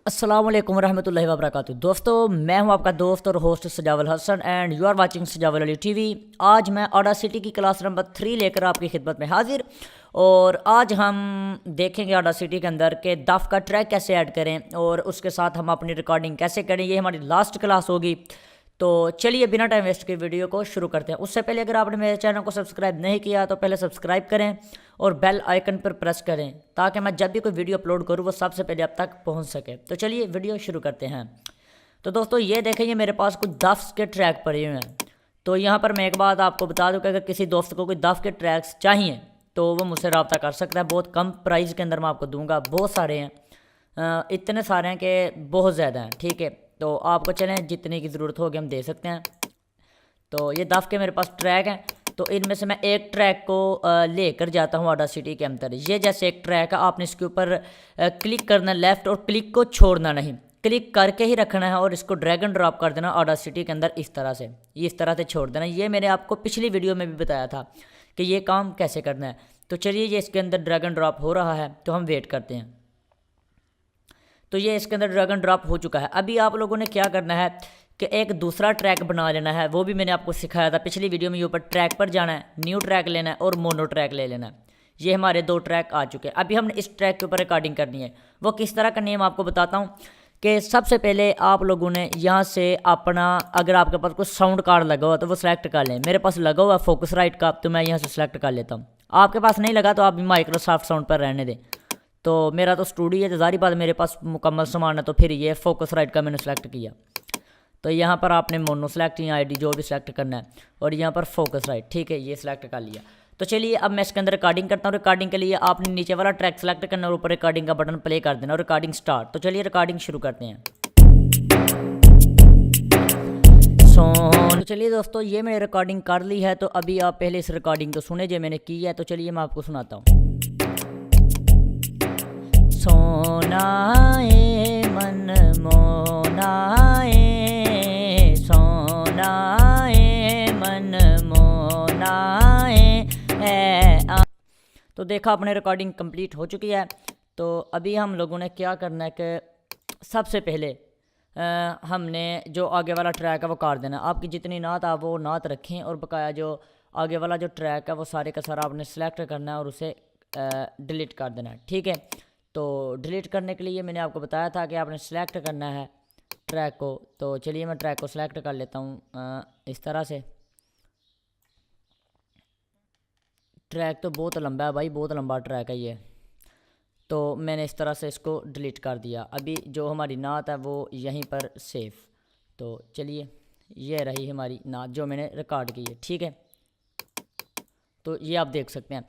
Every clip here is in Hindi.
अस्सलाम वालेकुम रहमतुल्लाहि व बरकातुहू। दोस्तों, मैं हूं आपका दोस्त और host Sajawal Hasan and you are watching Sajawal Ali TV. आज मैं ऑडासिटी की क्लास नंबर 3 लेकर आपकी खिदमत में हाजिर। और आज हम देखेंगे ऑडासिटी के अंदर के दफ का ट्रैक कैसे ऐड करें और उसके साथ हम अपनी रिकॉर्डिंग कैसे करें। ये हमारी लास्ट क्लास होगी। तो चलिए बिना टाइम वेस्ट के वीडियो को शुरू करते हैं। उससे पहले अगर आपने मेरे चैनल को सब्सक्राइब नहीं किया तो पहले सब्सक्राइब करें और बेल आइकन पर प्रेस करें ताकि मैं जब भी कोई वीडियो अपलोड करूँ वो सबसे पहले आप तक पहुंच सके। तो चलिए वीडियो शुरू करते हैं। तो दोस्तों ये देखें, ये मेरे पास कुछ दफ्स के ट्रैक पड़े हुए हैं। तो यहाँ पर मैं एक बात आपको बता दूँ कि अगर किसी दोस्त को कोई दफ के ट्रैक्स चाहिए तो वो मुझसे रब्ता कर सकता है। बहुत कम प्राइस के अंदर मैं आपको दूँगा। बहुत सारे हैं, इतने सारे हैं कि बहुत ज़्यादा हैं। ठीक है, तो आपको चलें जितने की ज़रूरत होगी हम दे सकते हैं। तो ये दफ के मेरे पास ट्रैक हैं। तो इनमें से मैं एक ट्रैक को लेकर जाता हूँ ऑडासिटी के अंदर। ये जैसे एक ट्रैक है, आपने इसके ऊपर क्लिक करना है लेफ़्ट, और क्लिक को छोड़ना नहीं, क्लिक करके ही रखना है और इसको ड्रैग एंड ड्रॉप कर देना ऑडासिटी के अंदर इस तरह से। ये इस तरह से छोड़ देना। ये मैंने आपको पिछली वीडियो में भी बताया था कि ये काम कैसे करना है। तो चलिए ये इसके अंदर ड्रैग एंड ड्रॉप हो रहा है, तो हम वेट करते हैं। तो ये इसके अंदर ड्रैग एंड ड्रॉप हो चुका है। अभी आप लोगों ने क्या करना है कि एक दूसरा ट्रैक बना लेना है। वो भी मैंने आपको सिखाया था पिछली वीडियो में। ये ऊपर ट्रैक पर जाना है, न्यू ट्रैक लेना है और मोनो ट्रैक ले लेना है। ये हमारे दो ट्रैक आ चुके हैं। अभी हमने इस ट्रैक के ऊपर रिकॉर्डिंग करनी है। वो किस तरह करनी है मैं आपको बताता हूँ कि सबसे पहले आप लोगों ने यहाँ से अपना, अगर आपके पास कोई साउंड कार्ड लगा हुआ तो वो सिलेक्ट कर लें। मेरे पास लगा हुआ है फोकस राइट का, तो मैं यहाँ से सिलेक्ट कर लेता हूँ। आपके पास नहीं लगा तो आप माइक्रोसॉफ्ट साउंड पर रहने दें। तो मेरा तो स्टूडियो है, तो ज़ाहिर बात मेरे पास मुकम्मल सामान है। तो फिर ये फोकस राइट का मैंने सेलेक्ट किया। तो यहाँ पर आपने मोनो सेलेक्ट या आईडी जो भी सिलेक्ट करना है और यहाँ पर फोकस राइट, ठीक है, ये सिलेक्ट कर लिया। तो चलिए अब मैं इसके अंदर रिकॉर्डिंग करता हूँ। रिकॉर्डिंग के लिए आपने नीचे वाला ट्रैक सेलेक्ट करना और ऊपर रिकॉर्डिंग का बटन प्ले कर देना और रिकॉर्डिंग स्टार्ट। तो चलिए रिकॉर्डिंग शुरू करते हैं। तो चलिए दोस्तों, ये मैंने रिकॉर्डिंग कर ली है। तो अभी आप पहले इस रिकॉर्डिंग को सुने जो मैंने की है। तो चलिए मैं आपको सुनाता हूँ। सोनाए मन मोनाए, सोनाए मन मोनाए है। तो देखा, अपने रिकॉर्डिंग कंप्लीट हो चुकी है। तो अभी हम लोगों ने क्या करना है कि सबसे पहले हमने जो आगे वाला ट्रैक है वो काट देना। आपकी जितनी नात आप वो नात रखें और बकाया जो आगे वाला जो ट्रैक है वो सारे का सारा आपने सेलेक्ट करना है और उसे डिलीट कर देना है। ठीक है, तो डिलीट करने के लिए मैंने आपको बताया था कि आपने सेलेक्ट करना है ट्रैक को। तो चलिए मैं ट्रैक को सेलेक्ट कर लेता हूँ इस तरह से। ट्रैक तो बहुत लंबा है भाई, बहुत लंबा ट्रैक है ये। तो मैंने इस तरह से इसको डिलीट कर दिया। अभी जो हमारी नात है वो यहीं पर सेव। तो चलिए ये रही हमारी नात जो मैंने रिकॉर्ड की है। ठीक है, तो ये आप देख सकते हैं।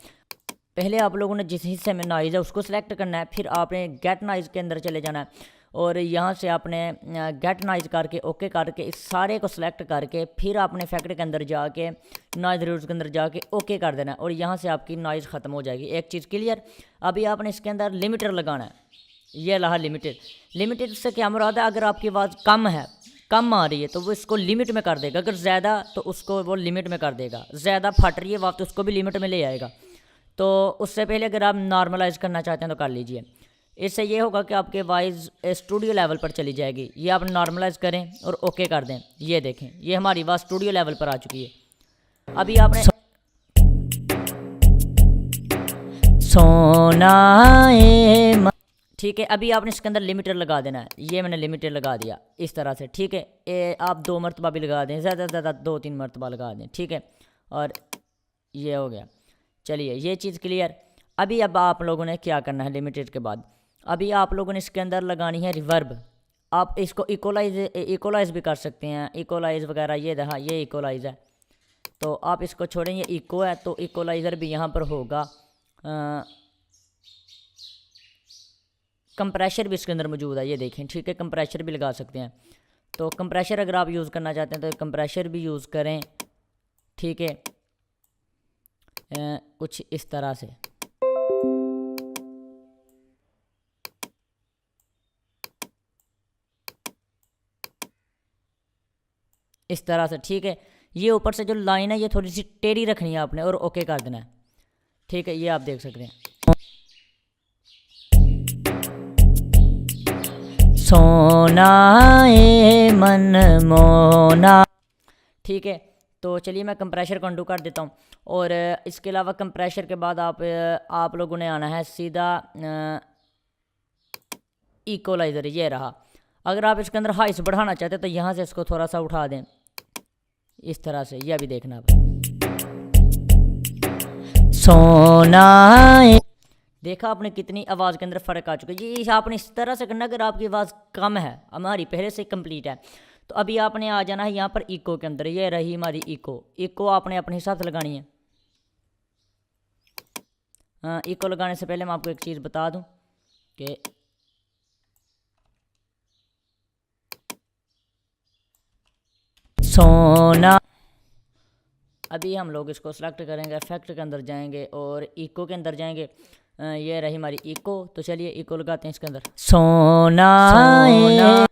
पहले आप लोगों ने जिस हिस्से में नॉइज़ है उसको सिलेक्ट करना है, फिर आपने गेट नॉइज़ के अंदर चले जाना है और यहाँ से आपने गेट नॉइज़ करके ओके करके इस सारे को सिलेक्ट करके फिर आपने इफेक्ट के अंदर जाके नॉइज़ रिड्यूस के अंदर जाके ओके कर देना है और यहाँ से आपकी नॉइज़ ख़त्म हो जाएगी। एक चीज़ क्लियर। अभी आपने इसके अंदर लिमिटर लगाना है। ये रहा लिमिटेड। लिमिटेड से क्या मुराद है, अगर आपकी आवाज़ कम है, कम आ रही है तो वो इसको लिमिट में कर देगा। अगर ज़्यादा तो उसको वो लिमिट में कर देगा। ज़्यादा फट रही है वक्त उसको भी लिमिट में ले आएगा। तो उससे पहले अगर आप नॉर्मलाइज़ करना चाहते हैं तो कर लीजिए। इससे ये होगा कि आपके वॉइस स्टूडियो लेवल पर चली जाएगी। ये आप नॉर्मलाइज़ करें और ओके कर दें। ये देखें, ये हमारी आवाज़ स्टूडियो लेवल पर आ चुकी है। अभी आपने सोनाए, ठीक है, अभी आपने इसके अंदर लिमिटर लगा देना है। ये मैंने लिमिटर लगा दिया इस तरह से। ठीक है, आप 2 मरतबा भी लगा दें, ज़्यादा से ज़्यादा 2-3 मरतबा लगा दें। ठीक है, और ये हो गया। चलिए ये चीज़ क्लियर। अभी अब आप लोगों ने क्या करना है लिमिटेड के बाद, अभी आप लोगों ने इसके अंदर लगानी है रिवर्ब। आप इसको इक्वलाइज भी कर सकते हैं, इक्वलाइज वगैरह। ये रहा, ये इक्वलाइज है। तो आप इसको छोड़ें, ये इको है तो इक्वलाइज़र भी यहाँ पर होगा। कंप्रेशर भी इसके अंदर मौजूद है, ये देखें। ठीक है, कंप्रेशर भी लगा सकते हैं। तो कंप्रेशर अगर आप यूज़ करना चाहते हैं तो कंप्रेशर भी यूज़ करें। ठीक है, कुछ इस तरह से। इस तरह से। ठीक है, ये ऊपर से जो लाइन है ये थोड़ी सी टेढ़ी रखनी है आपने और ओके कर देना है। ठीक है, ये आप देख सकते हैं। सोना ए मन मोना। ठीक है, तो चलिए मैं कंप्रेशर को अंडू कर देता हूँ। और इसके अलावा कंप्रेशर के बाद आप लोगों ने आना है सीधा इक्वलाइज़र, ये रहा। अगर आप इसके अंदर हाइस बढ़ाना चाहते हैं तो यहाँ से इसको थोड़ा सा उठा दें इस तरह से, यह भी देखना आप। सोना देखा आपने कितनी आवाज़ के अंदर फ़र्क आ चुका है। ये आपने इस तरह से करना, अगर आपकी आवाज़ कम है, हमारी पहले से कंप्लीट है, तो अभी आपने आ जाना है यहाँ पर इको के अंदर। ये रही हमारी इको आपने अपने हिसाब से लगानी है। इको लगाने से पहले मैं आपको एक चीज़ बता दूं कि सोना, अभी हम लोग इसको सेलेक्ट करेंगे, इफेक्ट के अंदर जाएंगे और इको के अंदर जाएंगे। ये रही हमारी इको, तो चलिए इको लगाते हैं इसके अंदर। सोना, सोना।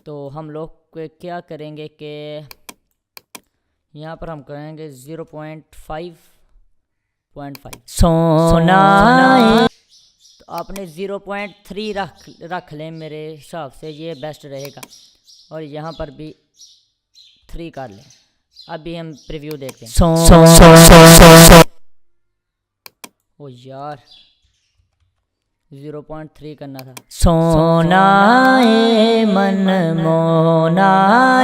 तो हम लोग क्या करेंगे कि यहाँ पर हम करेंगे 0.5 सोना। तो आपने 0.3 रख लें मेरे हिसाब से, ये बेस्ट रहेगा। और यहाँ पर भी 3 कर लें। अभी हम प्रीव्यू देखते हैं। ओ यार 0.3 करना था। सोना ए मन मोना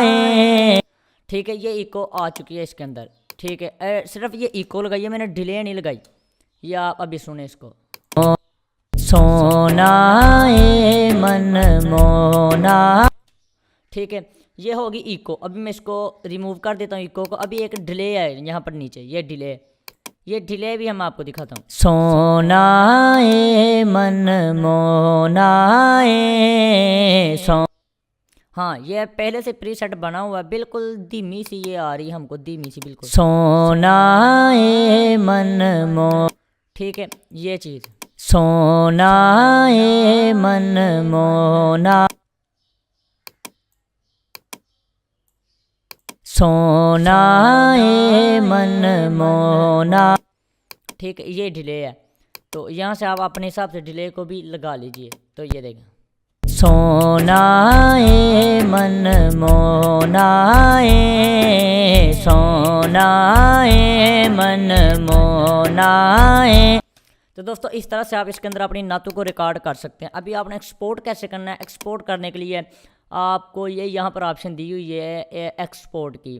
ए। ठीक है, ये इको आ चुकी है इसके अंदर। ठीक है, सिर्फ ये इको लगाई है मैंने, डिले नहीं लगाई। ये आप अभी सुने इसको। सोना ए मन मोना। ठीक है, ये होगी इको। अभी मैं इसको रिमूव कर देता हूँ इको को। अभी एक डिले है यहाँ पर नीचे, ये डिले भी हम आपको दिखाता हूँ। सोना ए मन मोना ए हाँ, ये पहले से प्रीसेट बना हुआ है, बिल्कुल धीमी सी ये आ रही है हमको, धीमी सी बिल्कुल। सोना ए मन मो। ठीक है, ये चीज़ सोना ए मन मोना। सोना ए मन मोना। ठीक है, ये डिले है, तो यहाँ से आप अपने हिसाब से डिले को भी लगा लीजिए। तो ये देखें, सोना ए मन मोना ए, सोना ए मन मोना ए। तो दोस्तों इस तरह से आप इसके अंदर अपनी नातों को रिकॉर्ड कर सकते हैं। अभी आपने एक्सपोर्ट कैसे करना है? एक्सपोर्ट करने के लिए आपको ये यहाँ पर ऑप्शन दी हुई है एक्सपोर्ट की।